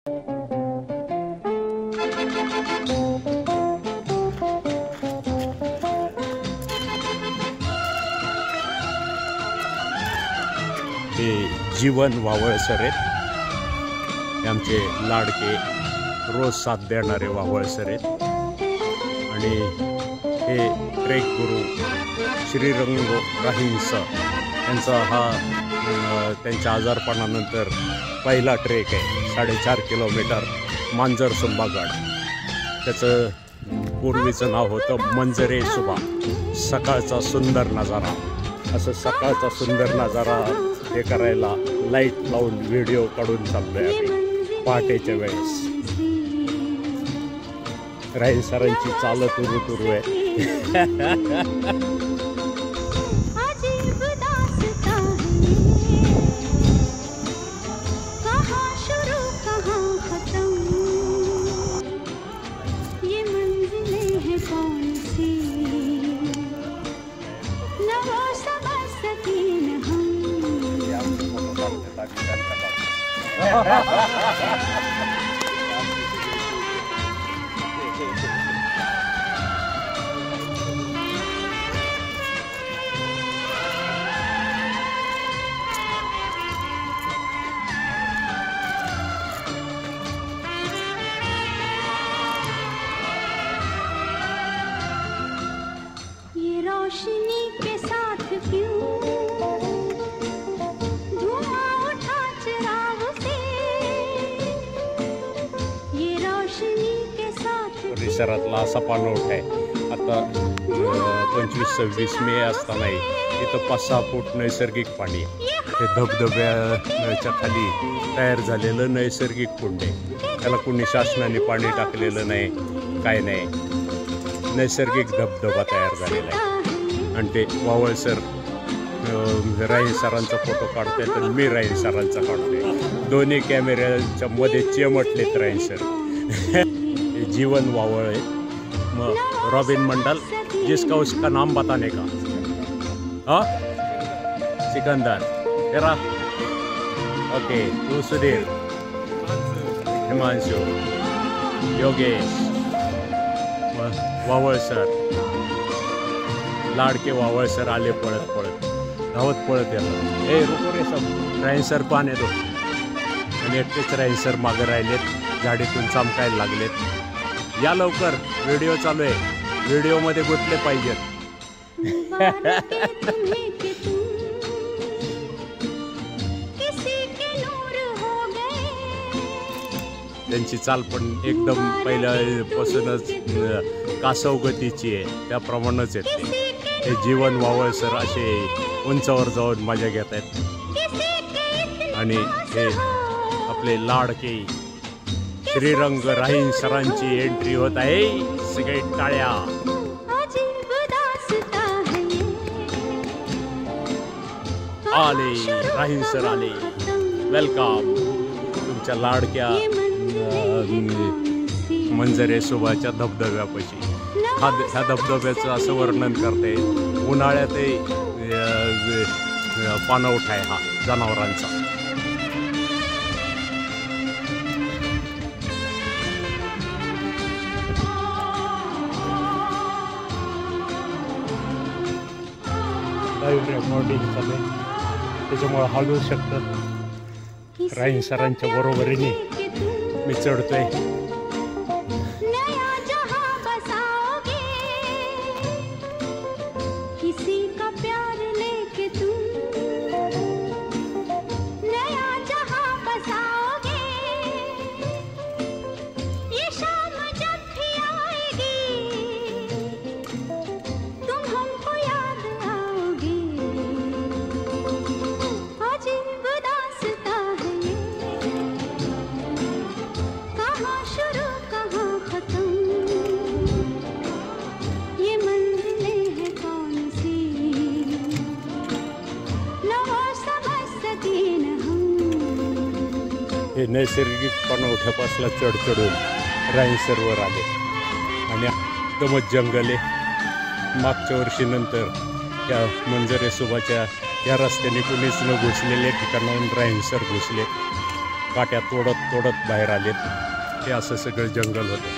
हे जीवन वावळसर आहेत, हे आमचे लाडके रोज साथ देणारे वावळसर आहेत आणि हे ट्रेक गुरु श्रीरंग राहिंस यांचा हा त्यांच्या आजारपणानंतर पहिला ट्रेक आहे। 4.5 किलोमीटर मांजर सुंबागड। त्याचं पूर्वीचं नाव होतं मंजरे सुबा, सकाळचा सुंदर नजारा। असं सकाळचा सुंदर नजारा हे करायला लाईट लावून व्हिडिओ काढून चाललोय आम्ही पहाटेच्या वेळेस। राहील सरांची चालत तुरू आहे। ये रोशनी के साथ क्यों धुआं उठा चिराग से, ये रोशनी के साथ। परिसरातला असा पाणवठा आहे। आता 25-26 मे असताना इथं 5-6 फूट नैसर्गिक पाणी आहे। हे धबधब्याच्या खाली तयार झालेलं नैसर्गिक कुंड आहे। त्याला कुणी शासनाने पाणी टाकलेलं नाही, काय नाही, नैसर्गिक धबधबा तयार झालेला आहे। आणि ते वावळसर राहील सरांचा फोटो काढते तर मी राहील सरांचा काढतोय। दोन्ही कॅमेऱ्याच्या मध्ये चिमटलेत राहील सर। जीवन वावळ है। रॉबिन मंडल, जिसका उसका नाम बताने का। हाँ सिकंदर तेरा, ओके तू सुधीर, हिमांशु, योगेश, वावळसर, लाडके वावळसर आले पळत पळत, धावत पळत येतात। ए रुको रे सब, राहींसर पान येतो आणि एकटेच राहींसर मागे राहिलेत, झाडीतून चमकायला लागलेत। या लवकर, व्हिडिओ चालू आहे, व्हिडिओमध्ये गुंतले पाहिजेत। त्यांची चाल पण एकदम पहिल्यापासूनच कासव गतीची आहे, त्याप्रमाणेच येते। हे जीवन वावळसर असे उंचावर जाऊन मजा घेत आहेत आणि हे आपले लाडके श्रीरंग राहील सरांची एंट्री होत आहे। सगळे टाळ्या। आले राहील सर आले, वेलकम तुमच्या लाडक्या मंजरे सुबाच्या धबधब्यापाशी। ह्या धबधब्याचं असं वर्णन करता येईल, उन्हाळ्यातही पाणवठा आहे हा जनावरांचा। लाईव्ह रेकॉर्डिंग चालू आहे, त्याच्यामुळे हलवू शकतात। राहील सरांच्या बरोबरीने मी चढतोय। हे नैसर्गिक पाणवठ्यापासला चढून राहींसरवर आले आणि एकदमच जंगल आहे। मागच्या वर्षीनंतर त्या मंजरे सुबाच्या या रस्त्याने कुणीच न घुसलेल्या ठिकाणाहून राहींसर घुसले। काट्या तोडत तोडत बाहेर आलेत. हे असं सगळं जंगल होतं.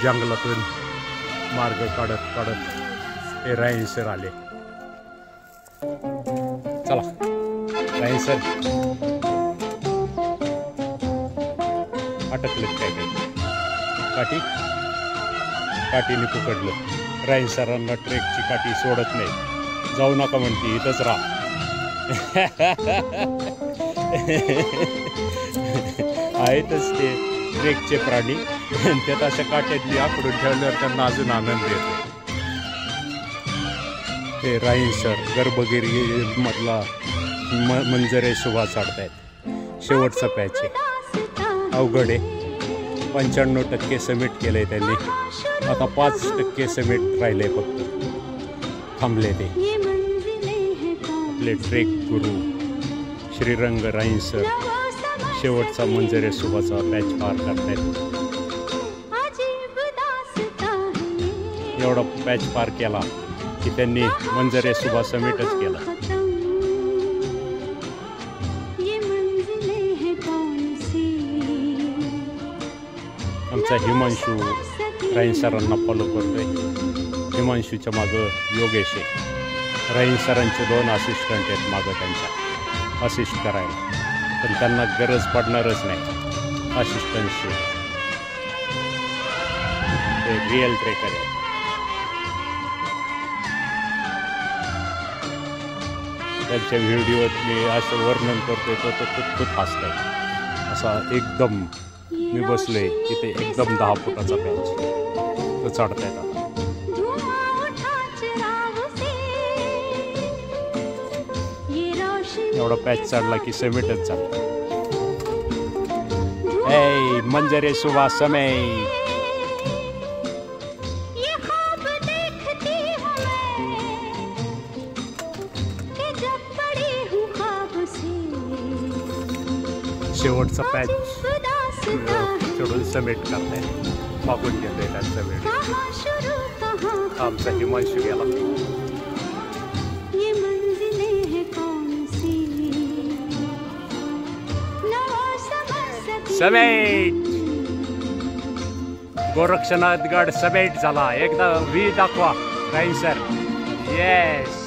जंगलातून मार्ग काढत काढत हे रायसर आले. चला रायसर अटकलं काय काही काठीने पकडलं. रायसरांना ट्रेकची काठी सोडत नाही. जाऊ नका म्हणते, इथंच राहा. आहेतच ते ट्रेकचे प्राणी. त्यात अशा काट्यातली आकडून ठेवल्यावर त्यांना अजून आनंद येतो. ते रायसर गर्भगिरी मधला मंजरे शोभा चढतायत. शेवटचा पॅच आहे, अवघड आहे. 95% समिट केलंय त्यांनी. आता 5% समिट राहिलंय फक्त. थांबले ते आपले ट्रेक गुरु श्रीरंग रायसर शेवटचा मंजरे शोभाचा पॅच पार करतायत. एवढा पॅच पार केला की त्यांनी मंजरे शोभा समिटच केला. आमचा हिमांशू रायसरांना फॉलो करतोय. हिमांशूच्या मागं योगेश आहे. रायसरांचे 2 असिस्टंट आहेत मागं त्यांच्या असिस्ट करायला. पण त्यांना गरज पडणारच नाही असिस्टंटची. ते रिअल ट्रेकर आहे. त्यांच्या व्हिडिओत मी असं वर्णन करतोय तो खूप हसतंय. असा एकदम मी बसलोय तिथे एकदम 10 फुटाचा पॅच तो चढतायत. आता एवढा पॅच चढला की समिटच चालतं. ए मंजरे सुबह समय शेवटचा पॅच चढून समिट करताय. मागून घेतोय त्या समिट. आमचा हिमांशू गेला. समेट गोरक्षनाथ गड समेट झाला. एकदा व्ही दाखवा रायसर. येस.